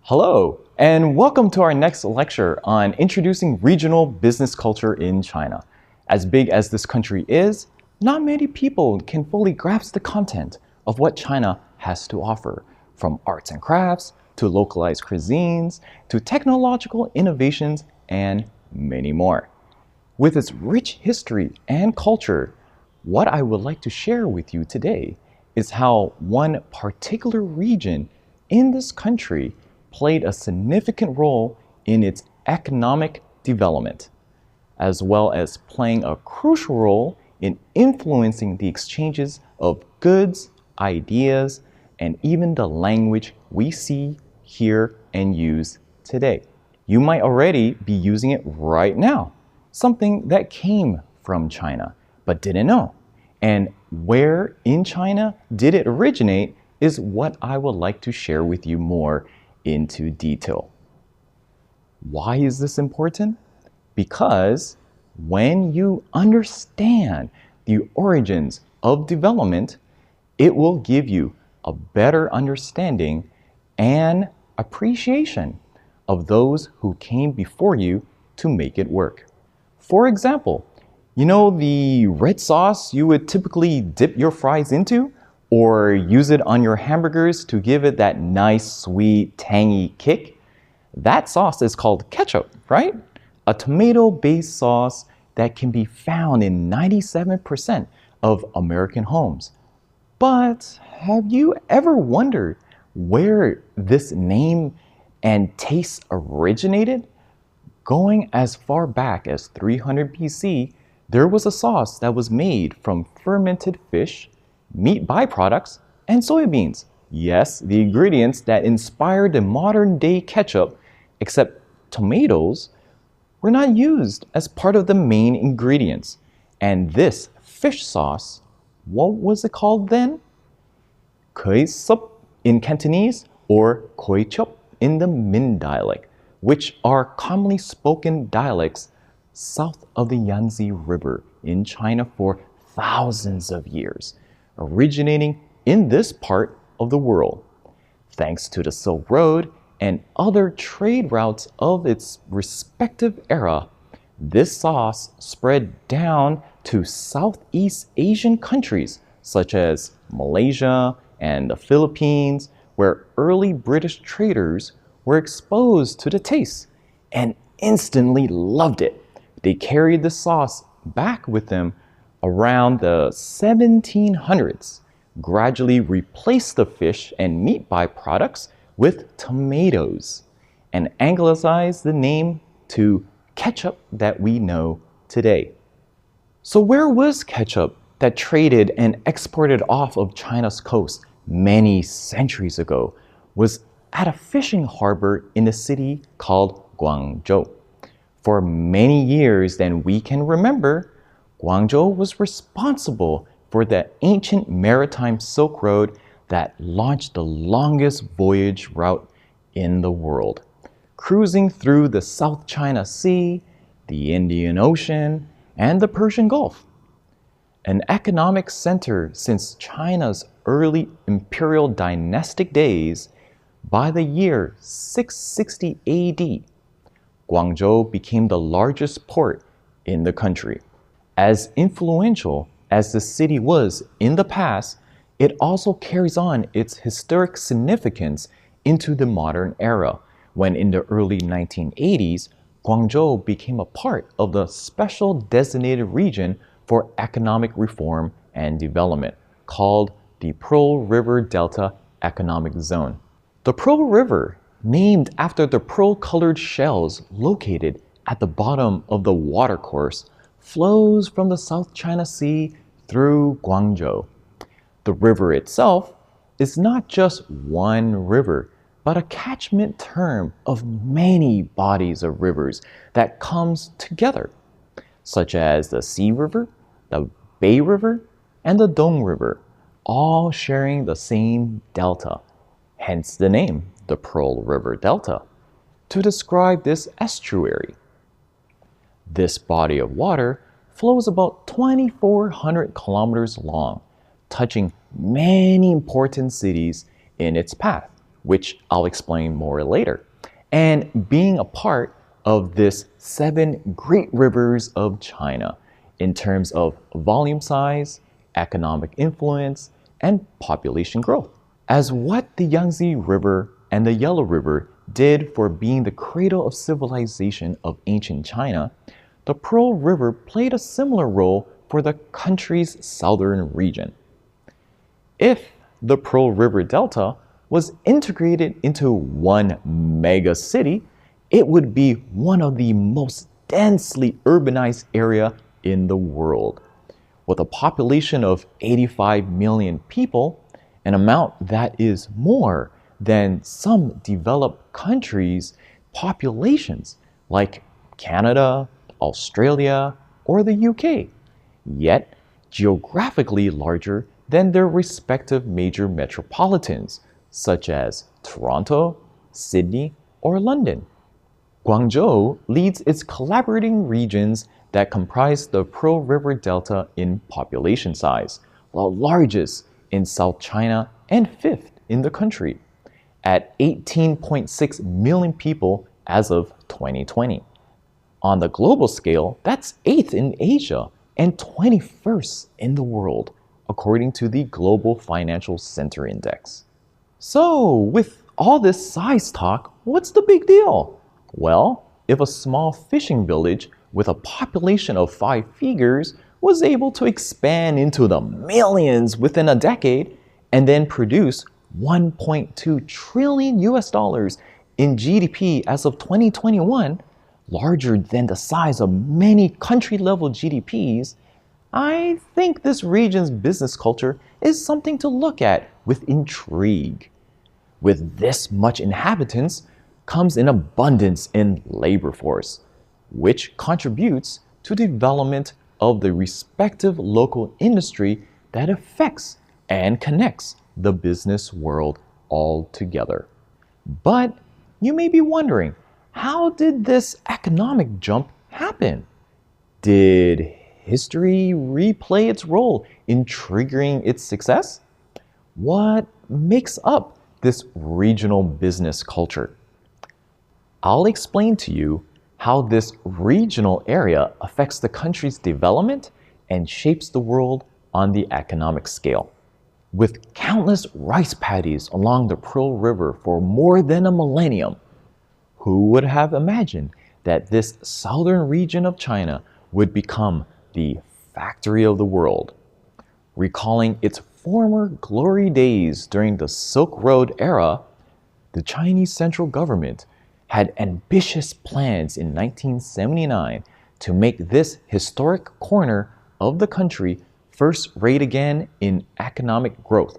Hello, and welcome to our next lecture on introducing regional business culture in China. As big as this country is, not many people can fully grasp the content of what China has to offer, from arts and crafts, to localized cuisines, to technological innovations, and many more. With its rich history and culture, what I would like to share with you today is how one particular region in this country played a significant role in its economic development, as well as playing a crucial role in influencing the exchanges of goods, ideas, and even the language we see, hear, and use today. You might already be using it right now, something that came from China but didn't know. And where in China did it originate is what I would like to share with you more into detail. Why is this important? Because when you understand the origins of development, it will give you a better understanding and appreciation of those who came before you to make it work. For example, you know the red sauce you would typically dip your fries into? Or use it on your hamburgers to give it that nice, sweet, tangy kick? That sauce is called ketchup, right? A tomato-based sauce that can be found in 97% of American homes. But have you ever wondered where this name and taste originated? Going as far back as 300 BC, there was a sauce that was made from fermented fish, meat byproducts, and soybeans. Yes, the ingredients that inspired the modern-day ketchup, except tomatoes, were not used as part of the main ingredients. And this fish sauce, what was it called then? Koi sup in Cantonese or koi chup in the Min dialect, which are commonly spoken dialects south of the Yangtze River in China for thousands of years, originating in this part of the world. Thanks to the Silk Road and other trade routes of its respective era, this sauce spread down to Southeast Asian countries such as Malaysia and the Philippines, where early British traders were exposed to the taste and instantly loved it. They carried the sauce back with them around the 1700s, gradually replaced the fish and meat byproducts with tomatoes, and anglicized the name to ketchup that we know today. So where was ketchup that traded and exported off of China's coast many centuries ago? Was at a fishing harbor in a city called Guangzhou. For many years than we can remember, Guangzhou was responsible for the ancient maritime Silk Road that launched the longest voyage route in the world, cruising through the South China Sea, the Indian Ocean, and the Persian Gulf. An economic center since China's early imperial dynastic days, by the year 660 AD, Guangzhou became the largest port in the country. As influential as the city was in the past, it also carries on its historic significance into the modern era, when in the early 1980s, Guangzhou became a part of the special designated region for economic reform and development, called the Pearl River Delta Economic Zone. The Pearl River, named after the pearl-colored shells located at the bottom of the watercourse, flows from the South China Sea through Guangzhou. The river itself is not just one river, but a catchment term of many bodies of rivers that comes together, such as the Sea River, the Bay River, and the Dong River, all sharing the same delta, hence the name, the Pearl River Delta, to describe this estuary. This body of water flows about 2,400 kilometers long, touching many important cities in its path, which I'll explain more later, and being a part of this 7 great rivers of China in terms of volume size, economic influence, and population growth. As what the Yangtze River and the Yellow River did for being the cradle of civilization of ancient China, the Pearl River played a similar role for the country's southern region. If the Pearl River Delta was integrated into one mega city, it would be one of the most densely urbanized area in the world. With a population of 85 million people, an amount that is more than some developed countries' populations like Canada, Australia, or the UK, yet geographically larger than their respective major metropolitans, such as Toronto, Sydney, or London. Guangzhou leads its collaborating regions that comprise the Pearl River Delta in population size, the largest in South China and 5th in the country, at 18.6 million people as of 2020. On the global scale, that's 8th in Asia and 21st in the world, according to the Global Financial Center Index. So, with all this size talk, what's the big deal? Well, if a small fishing village with a population of 5 figures was able to expand into the millions within a decade and then produce 1.2 trillion US dollars in GDP as of 2021, larger than the size of many country-level GDPs, I think this region's business culture is something to look at with intrigue. With this much inhabitants comes an abundance in labor force, which contributes to the development of the respective local industry that affects and connects the business world all together. But you may be wondering, how did this economic jump happen? Did history replay its role in triggering its success? What makes up this regional business culture? I'll explain to you how this regional area affects the country's development and shapes the world on the economic scale. With countless rice paddies along the Pearl River for more than a millennium, who would have imagined that this southern region of China would become the factory of the world? Recalling its former glory days during the Silk Road era, the Chinese central government had ambitious plans in 1979 to make this historic corner of the country first rate again in economic growth,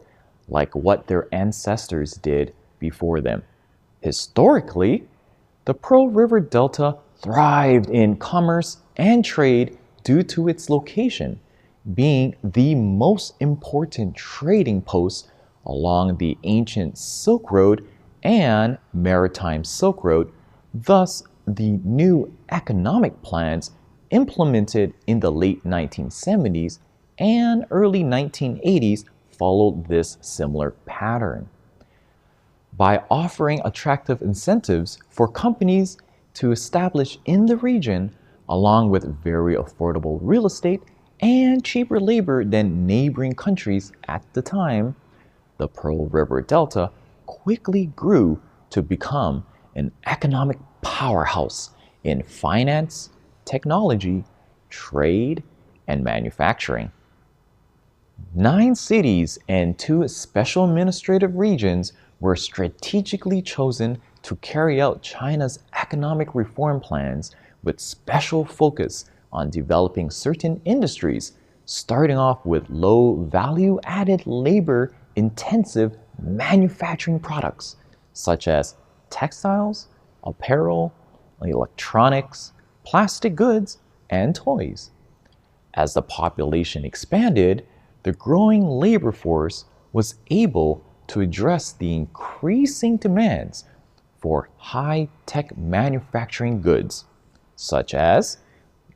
like what their ancestors did before them. Historically, the Pearl River Delta thrived in commerce and trade due to its location, being the most important trading post along the ancient Silk Road and Maritime Silk Road. Thus, the new economic plans implemented in the late 1970s and early 1980s followed this similar pattern. By offering attractive incentives for companies to establish in the region, along with very affordable real estate and cheaper labor than neighboring countries at the time, the Pearl River Delta quickly grew to become an economic powerhouse in finance, technology, trade, and manufacturing. 9 cities and 2 special administrative regions were strategically chosen to carry out China's economic reform plans with special focus on developing certain industries, starting off with low value-added labor-intensive manufacturing products such as textiles, apparel, electronics, plastic goods, and toys. As the population expanded, the growing labor force was able to address the increasing demands for high-tech manufacturing goods, such as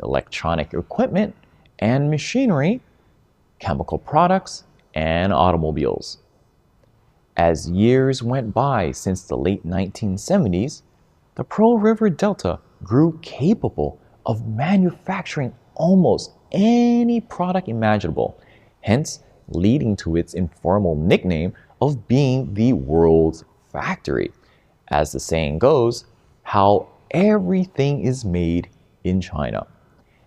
electronic equipment and machinery, chemical products, and automobiles. As years went by since the late 1970s, the Pearl River Delta grew capable of manufacturing almost any product imaginable, hence leading to its informal nickname of being the world's factory. As the saying goes, how everything is made in China.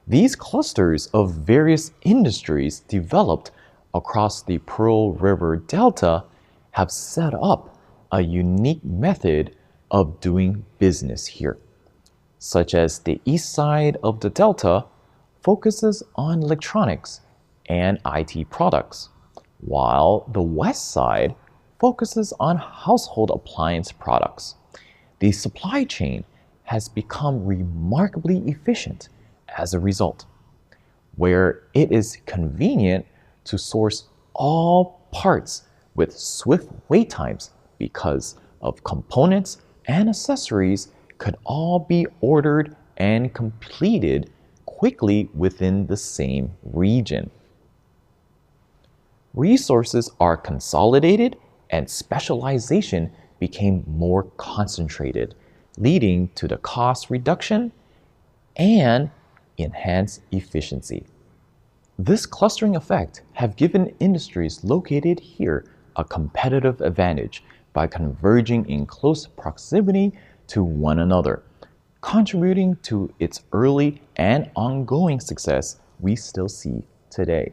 These clusters of various industries developed across the Pearl River Delta have set up a unique method of doing business here, such as the east side of the Delta focuses on electronics and IT products, while the west side focuses on household appliance products. The supply chain has become remarkably efficient as a result, where it is convenient to source all parts with swift wait times because of components and accessories could all be ordered and completed quickly within the same region. Resources are consolidated and specialization became more concentrated, leading to the cost reduction and enhanced efficiency. This clustering effect have given industries located here a competitive advantage by converging in close proximity to one another, contributing to its early and ongoing success we still see today.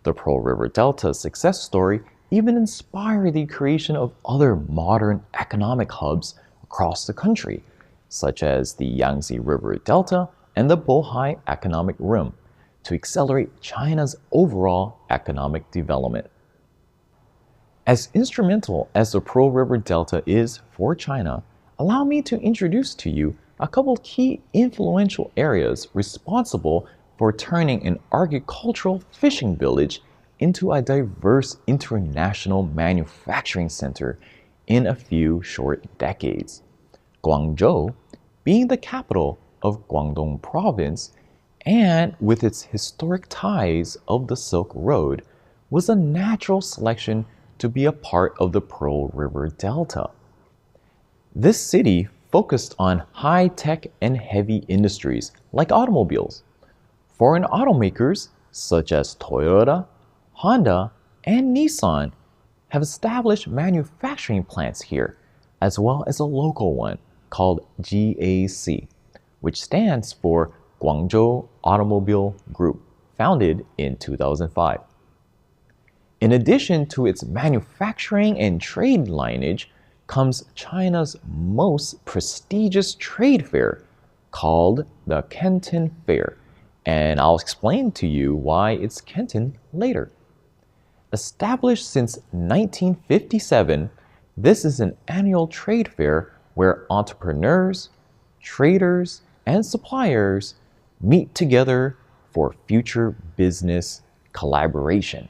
The Pearl River Delta's success story even inspired the creation of other modern economic hubs across the country, such as the Yangtze River Delta and the Bohai Economic Rim, to accelerate China's overall economic development. As instrumental as the Pearl River Delta is for China, allow me to introduce to you a couple of key influential areas responsible for turning an agricultural fishing village into a diverse international manufacturing center in a few short decades. Guangzhou, being the capital of Guangdong Province, and with its historic ties of the Silk Road, was a natural selection to be a part of the Pearl River Delta. This city focused on high-tech and heavy industries like automobiles. Foreign automakers such as Toyota, Honda, and Nissan have established manufacturing plants here, as well as a local one called GAC, which stands for Guangzhou Automobile Group, founded in 2005. In addition to its manufacturing and trade lineage comes China's most prestigious trade fair, called the Canton Fair, and I'll explain to you why it's Canton later. Established since 1957, this is an annual trade fair where entrepreneurs, traders, and suppliers meet together for future business collaboration.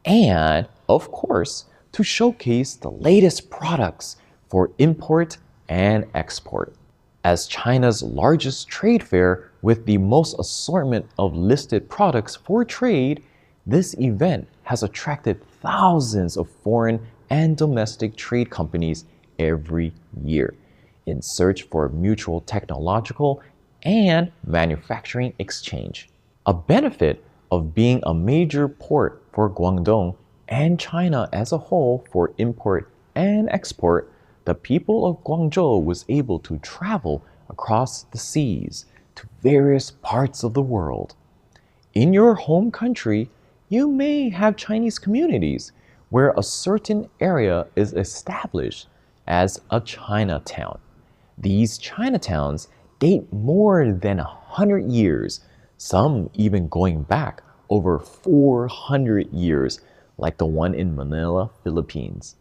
And, of course, to showcase the latest products for import and export. As China's largest trade fair with the most assortment of listed products for trade, this event has attracted thousands of foreign and domestic trade companies every year in search for mutual technological and manufacturing exchange. A benefit of being a major port for Guangdong and China as a whole for import and export, the people of Guangzhou was able to travel across the seas to various parts of the world. In your home country, you may have Chinese communities where a certain area is established as a Chinatown. These Chinatowns date more than 100 years, some even going back over 400 years, like the one in Manila, Philippines.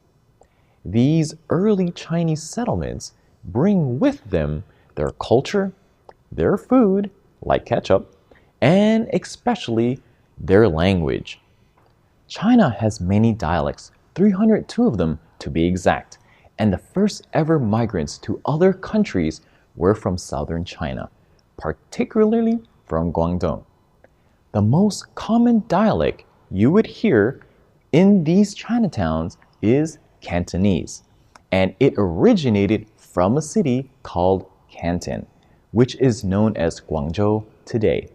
These early Chinese settlements bring with them their culture, their food, like ketchup, and especially their language. China has many dialects, 302 of them to be exact, and the first ever migrants to other countries were from southern China, particularly from Guangdong. The most common dialect you would hear in these Chinatowns is Cantonese, and it originated from a city called Canton, which is known as Guangzhou today.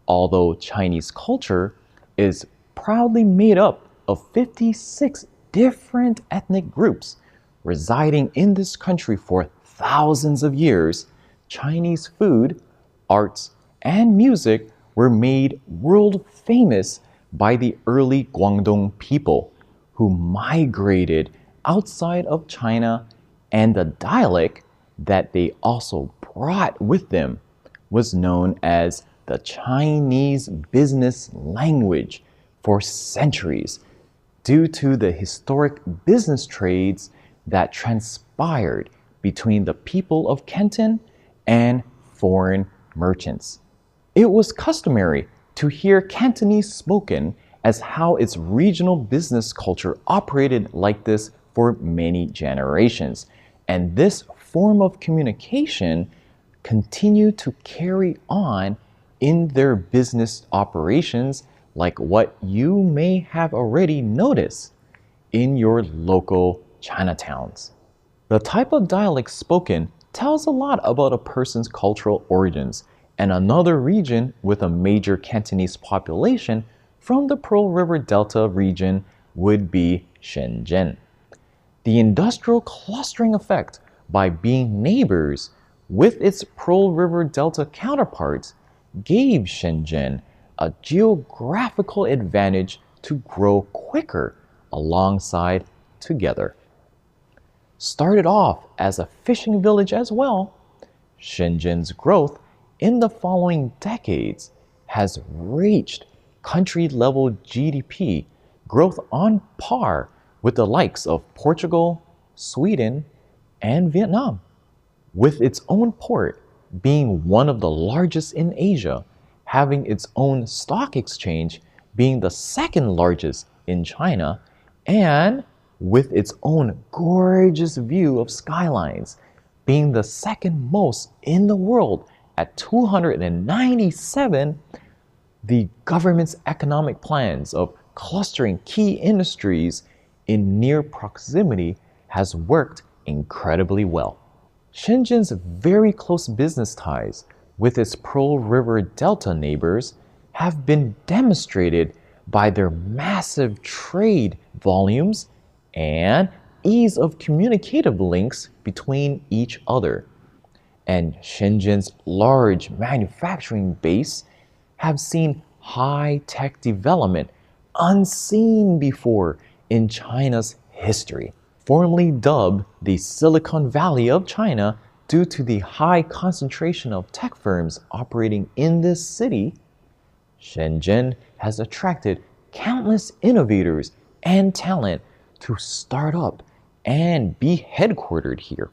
Although Chinese culture is proudly made up of 56 different ethnic groups residing in this country for thousands of years, Chinese food, arts, and music were made world famous by the early Guangdong people who migrated outside of China, and the dialect that they also brought with them was known as the Chinese business language for centuries due to the historic business trades that transpired between the people of Canton and foreign merchants. It was customary to hear Cantonese spoken as how its regional business culture operated like this for many generations. And this form of communication continued to carry on in their business operations, like what you may have already noticed in your local Chinatowns. The type of dialect spoken tells a lot about a person's cultural origins, and another region with a major Cantonese population from the Pearl River Delta region would be Shenzhen. The industrial clustering effect by being neighbors with its Pearl River Delta counterparts gave Shenzhen a geographical advantage to grow quicker alongside together. Started off as a fishing village as well, Shenzhen's growth in the following decades has reached country-level GDP growth on par with the likes of Portugal, Sweden, and Vietnam. With its own port being one of the largest in Asia, having its own stock exchange being the second largest in China, and with its own gorgeous view of skylines being the second most in the world at 297, the government's economic plans of clustering key industries in near proximity has worked incredibly well. Shenzhen's very close business ties with its Pearl River Delta neighbors have been demonstrated by their massive trade volumes and ease of communicative links between each other. And Shenzhen's large manufacturing base have seen high-tech development unseen before in China's history. Formerly dubbed the Silicon Valley of China due to the high concentration of tech firms operating in this city, Shenzhen has attracted countless innovators and talent to start up and be headquartered here.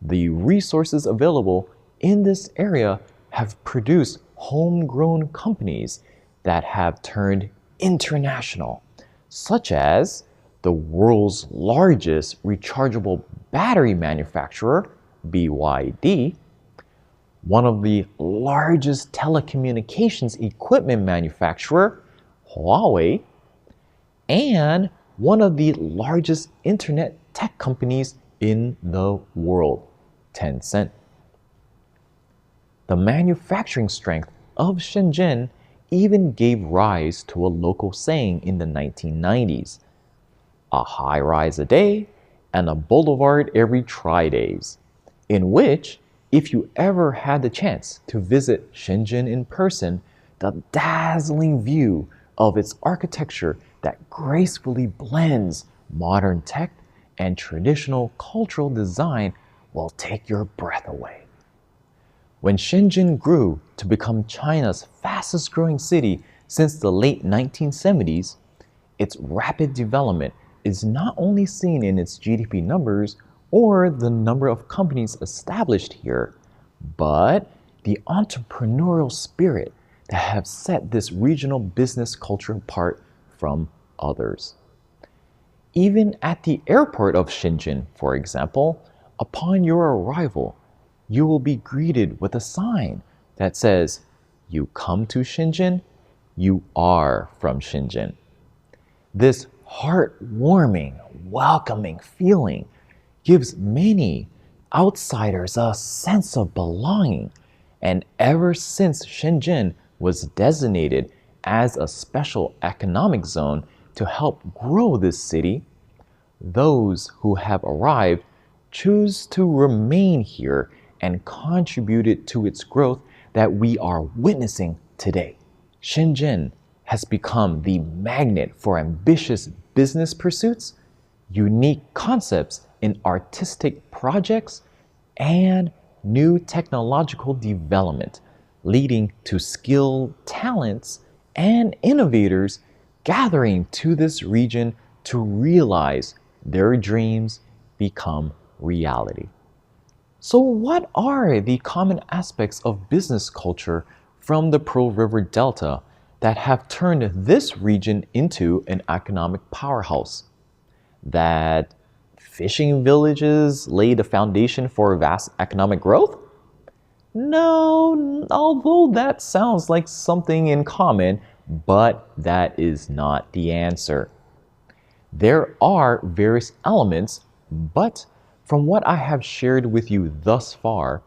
The resources available in this area have produced homegrown companies that have turned international, such as the world's largest rechargeable battery manufacturer, BYD, one of the largest telecommunications equipment manufacturer, Huawei, and one of the largest internet tech companies in the world, Tencent. The manufacturing strength of Shenzhen even gave rise to a local saying in the 1990s, a high rise a day and a boulevard every tri-days, in which, if you ever had the chance to visit Shenzhen in person, the dazzling view of its architecture that gracefully blends modern tech and traditional cultural design will take your breath away. When Shenzhen grew to become China's fastest growing city since the late 1970s, its rapid development is not only seen in its GDP numbers or the number of companies established here, but the entrepreneurial spirit that have set this regional business culture apart from others. Even at the airport of Shenzhen, for example, upon your arrival, you will be greeted with a sign that says, "You come to Shenzhen, you are from Shenzhen." This heartwarming, welcoming feeling gives many outsiders a sense of belonging. And ever since Shenzhen was designated as a special economic zone to help grow this city, those who have arrived choose to remain here and contributed to its growth that we are witnessing today. Shenzhen has become the magnet for ambitious business pursuits, unique concepts in artistic projects, and new technological development, leading to skilled talents and innovators gathering to this region to realize their dreams become reality. So what are the common aspects of business culture from the Pearl River Delta that have turned this region into an economic powerhouse? That fishing villages lay the foundation for vast economic growth? No, although that sounds like something in common, but that is not the answer. There are various elements, but from what I have shared with you thus far,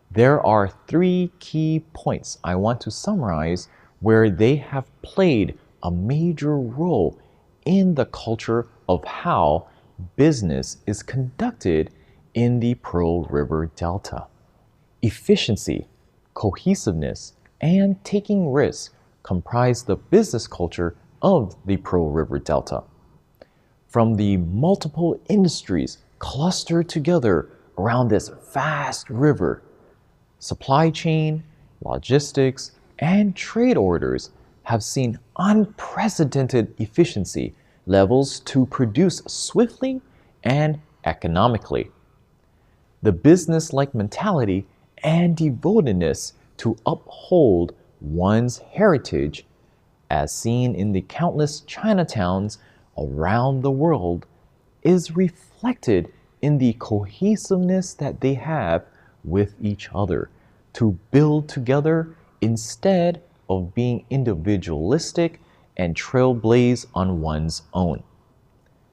there are 3 key points I want to summarize where they have played a major role in the culture of how business is conducted in the Pearl River Delta. Efficiency, cohesiveness, and taking risks comprise the business culture of the Pearl River Delta. From the multiple industries clustered together around this vast river, supply chain, logistics, and trade orders have seen unprecedented efficiency levels to produce swiftly and economically. The business-like mentality and devotedness to uphold one's heritage, as seen in the countless Chinatowns around the world, is reflected in the cohesiveness that they have with each other to build together instead of being individualistic and trailblaze on one's own.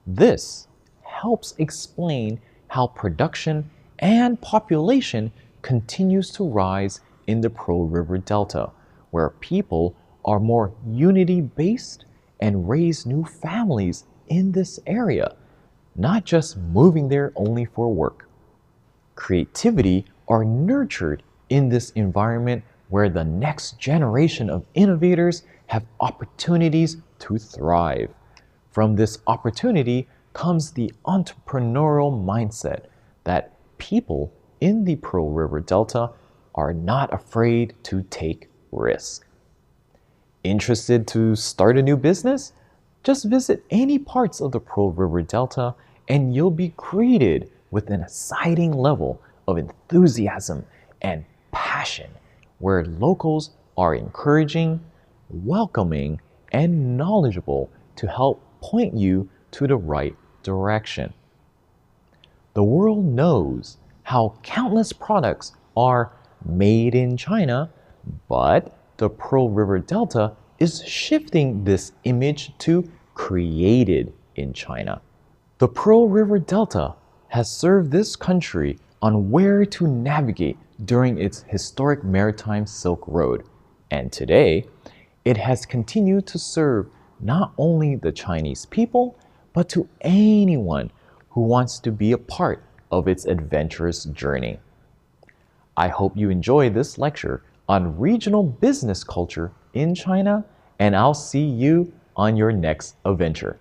This helps explain how production and population continues to rise in the Pearl River Delta, where people are more unity-based and raise new families in this area, not just moving there only for work. Creativity are nurtured in this environment where the next generation of innovators have opportunities to thrive. From this opportunity comes the entrepreneurial mindset that people in the Pearl River Delta are not afraid to take risks. Interested to start a new business? Just visit any parts of the Pearl River Delta and you'll be greeted with an exciting level of enthusiasm and passion where locals are encouraging, welcoming, and knowledgeable to help point you to the right direction. The world knows how countless products are made in China, but the Pearl River Delta is shifting this image to created in China. The Pearl River Delta has served this country on where to navigate during its historic maritime Silk Road, and today it has continued to serve not only the Chinese people, but to anyone who wants to be a part of its adventurous journey. I hope you enjoy this lecture on regional business culture in China, and I'll see you on your next adventure.